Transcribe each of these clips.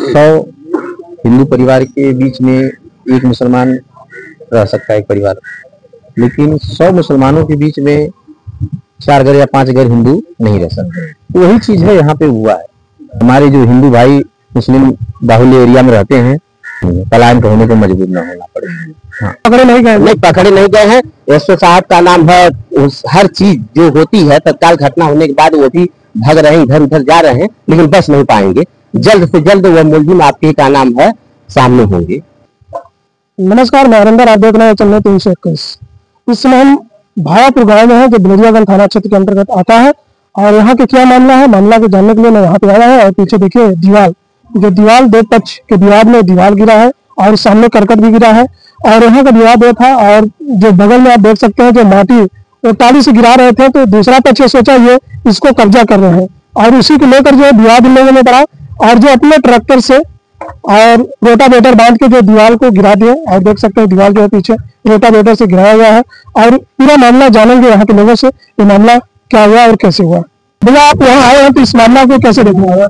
100 हिंदू परिवार के बीच में एक मुसलमान रह सकता है, एक परिवार, लेकिन 100 मुसलमानों के बीच में 4 घर या 5 घर हिंदू नहीं रह सकते। तो वही चीज है यहाँ पे हुआ है। हमारे जो हिंदू भाई मुस्लिम बाहुल्य एरिया में रहते हैं, पलायन होने को मजबूर न होना पड़े। हाँ। पकड़े नहीं गए? नहीं, पकड़े नहीं गए हैं। एसओ साहब का नाम है, हर चीज जो होती है तत्काल घटना होने के बाद वो भी भाग रहे हैं, इधर उधर जा रहे हैं, लेकिन बच नहीं पाएंगे। जल्द से जल्द वह मुलजिम आपके का नाम है सामने होंगे। नमस्कार, मैं हरिंदर, आप देख रहे हैं चैनल 321। इस समय हम भायापुर गाँव में है, जो बिलरियागंज थाना क्षेत्र के अंतर्गत आता है। और यहाँ के क्या मामला है, मामला को जानने के लिए मैं यहाँ पे आया है। और पीछे देखिए दीवार, जो दीवार दो पक्ष के दीवार में दीवार गिरा है और सामने करकट भी गिरा है। और यहाँ का दीवार दो था और जो बगल में आप देख सकते हैं जो माटी वो टाली से गिरा रहे थे, तो दूसरा पक्ष सोचा ये इसको कब्जा कर रहे हैं और उसी को लेकर जो दीवार गिरने में पड़ा और जो अपने ट्रैक्टर से और रोटावेटर बांध के जो दीवार को गिरा दिए। और देख सकते हैं दीवार जो है पीछे रोटावेटर से गिराया गया है। और पूरा मामला जानेंगे यहाँ के लोगों से, ये मामला क्या हुआ और कैसे हुआ। भैया आप यहाँ आए हैं तो इस मामला को कैसे देखना?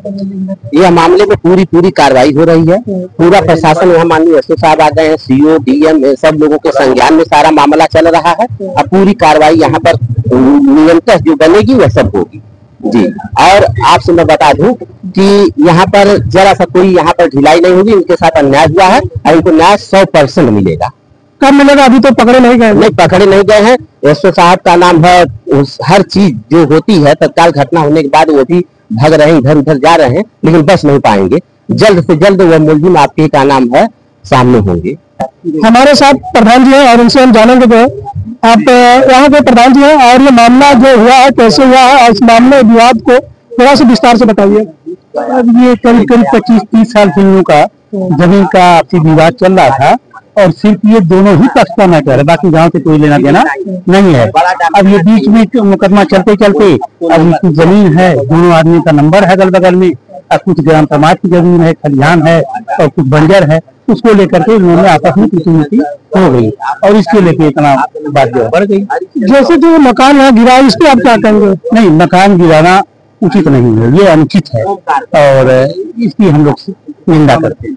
यह मामले में पूरी कार्रवाई हो रही है। पूरा प्रशासन यहाँ माननीय एसओ साहब आ गए हैं, सीओ डीएम सब लोगों के संज्ञान में सारा मामला चल रहा है। अब पूरी कार्रवाई यहाँ पर निरंतर जो बनेगी वह सब होगी जी। और आपसे मैं बता दूं कि यहाँ पर जरा सा कोई यहाँ पर ढिलाई नहीं होगी। इनके साथ अन्याय हुआ है और इनको न्याय 100% मिलेगा। कब मिलेगा? अभी तो पकड़े नहीं गए? नहीं, पकड़े नहीं गए हैं। एसओ साहब का नाम है, हर चीज जो होती है तत्काल घटना होने के बाद वो भी भाग रहे हैं, इधर उधर जा रहे हैं, लेकिन बच नहीं पाएंगे। जल्द से जल्द वह मुलजिम आपके का नाम है सामने होंगे। हमारे साथ प्रधान जी हैं और उनसे हम जानेंगे जो आप यहाँ के प्रधान जी हैं और ये मामला जो हुआ है कैसे हुआ है, इस मामले विवाद को थोड़ा सा विस्तार से बताइए। अब ये करीब 25-30 साल से इन का जमीन का आपसी विवाद चल रहा था और सिर्फ ये दोनों ही पक्ष का मैटर है, बाकी गांव से कोई लेना देना नहीं है। अब ये बीच में मुकदमा चलते चलते अब इसकी जमीन है, दोनों आदमी का नंबर है अगल बगल में, अब कुछ ग्राम समाज की जमीन है, खलिहान है और कुछ बंजर है, उसको लेकर के इन्होंने आपस में कुछ हो गई और इसके लेके इतना बात जो बढ़ गई। जैसे जो मकान है गिरा, इस पे आप क्या कहेंगे? नहीं, मकान गिराना उचित नहीं है, ये अनुचित है और इसकी हम लोग निंदा करते हैं।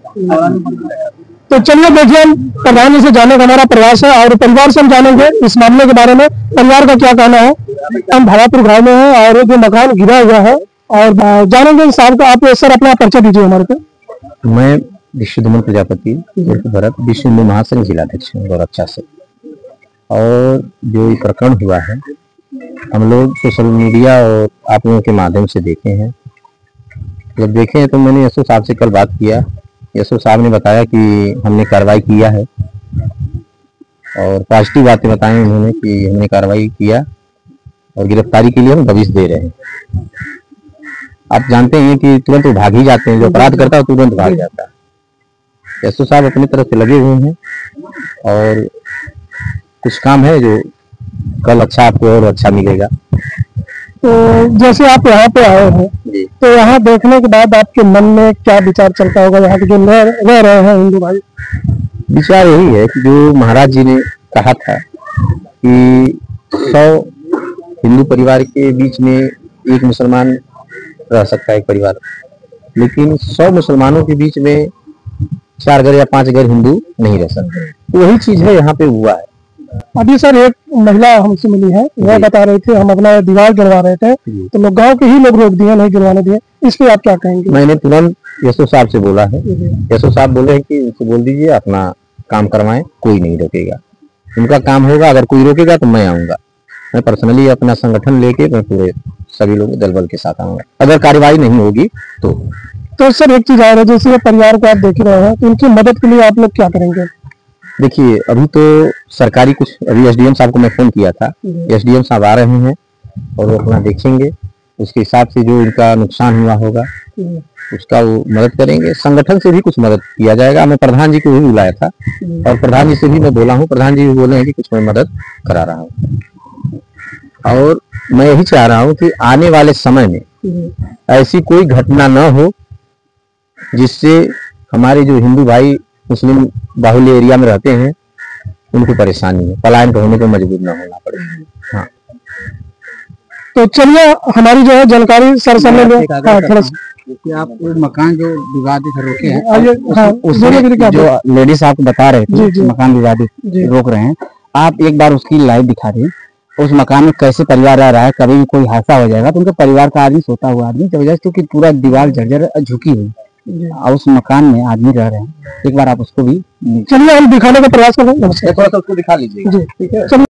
तो चलिए देखिए, हम प्रधान जी से जानने का हमारा प्रयास है और परिवार से हम जानेंगे इस मामले के बारे में, परिवार का क्या कहना है। हम भायापुर गाँव में है और जो मकान गिरा हुआ है और जानेंगे साहब का। आप सर अपना परिचय दीजिए हमारे को। मैं विश्वधुमन प्रजापति भरत, विश्व हिंदू महासंघ जिलाध्यक्ष गौरक्षा से। और जो ये प्रकरण हुआ है हम लोग सोशल मीडिया और आप लोगों के माध्यम से देखे हैं। जब देखे हैं तो मैंने एसओ साहब से कल बात किया। एसओ साहब ने बताया कि हमने कार्रवाई किया है और पॉजिटिव बातें बताई उन्होंने कि हमने कार्रवाई किया और गिरफ्तारी के लिए हम दबिश दे रहे हैं। आप जानते हैं कि तुरंत वो भाग ही जाते हैं, जो अपराध करता है तुरंत भाग जाता है। एसओ साहब अपनी तरफ से लगे हुए हैं और कुछ काम है जो कल अच्छा आपको और अच्छा मिलेगा। तो जैसे आप यहाँ पे आए हैं तो यहाँ देखने के बाद आपके मन में क्या विचार चलता होगा? यहाँ के जो रह रहे हैं हिंदू भाई, विचार यही है कि जो महाराज जी ने कहा था कि 100 हिंदू परिवार के बीच में एक मुसलमान रह सकता है, एक परिवार, लेकिन 100 मुसलमानों के बीच में 4 घर या 5 घर हिंदू नहीं रह सकते। तो वही चीज है यहाँ पे हुआ है। अभी सर एक महिला हमसे मिली है, वह बता रहे थे हम अपना दीवार गिरवा रहे थे तो लोग गांव के ही लोग रोक दिए, नहीं गिरवाने दिए। इस पे आप क्या कहेंगे? मैंने तुरंत एसओ साहब से बोला है। एसओ साहब बोले हैं कि उनसे बोल दीजिए अपना काम करवाएं, कोई नहीं रोकेगा। उनका काम होगा, अगर कोई रोकेगा तो मैं आऊंगा। मैं पर्सनली अपना संगठन लेके मैं पूरे सभी लोग दल बल के साथ आऊंगा अगर कार्रवाई नहीं होगी तो सर एक चीज आ रही है, जैसे परिवार को आप देख रहे हैं तो उनकी मदद के लिए आप लोग क्या करेंगे? देखिए अभी तो सरकारी कुछ, अभी एसडीएम साहब को मैं फोन किया था, एसडीएम साहब आ रहे हैं और वो अपना देखेंगे, उसके हिसाब से जो इनका नुकसान हुआ होगा उसका वो मदद करेंगे। संगठन से भी कुछ मदद किया जाएगा। मैं प्रधान जी को भी बुलाया था और प्रधान जी से भी मैं बोला हूँ, प्रधान जी भी बोले हैं कि कुछ मैं मदद करा रहा हूँ। और मैं यही चाह रहा हूँ कि आने वाले समय में ऐसी कोई घटना न हो जिससे हमारे जो हिंदू भाई मुस्लिम बाहुल्य एरिया में रहते हैं उनको परेशानी है, पलायन होने को मजबूर न होना पड़े। हाँ, तो चलिए हमारी जो है जानकारी सर सामने थोड़ा कि आप वो मकान जो विवादित रोके हैं, आइए, हाँ, बोलिए फिर क्या जो लेडीज आपको बता रहे जी, जी। थे मकान विवादित जी। रोक रहे हैं, आप एक बार उसकी लाइव दिखा दें, उस मकान में कैसे परिवार रह रहा है, कभी भी कोई हादसा हो जाएगा तो उनके परिवार का आदमी, सोता हुआ आदमी, जब वजह से क्योंकि पूरा दीवार जर्जर झुकी हुई जी। और उस मकान में आदमी रह रहे हैं, एक बार आप उसको भी चलिए हम दिखाने का प्रयास करें। नमस्कार। थोड़ा सा उसको दिखा लीजिए। जी, ठीक है, चलिए।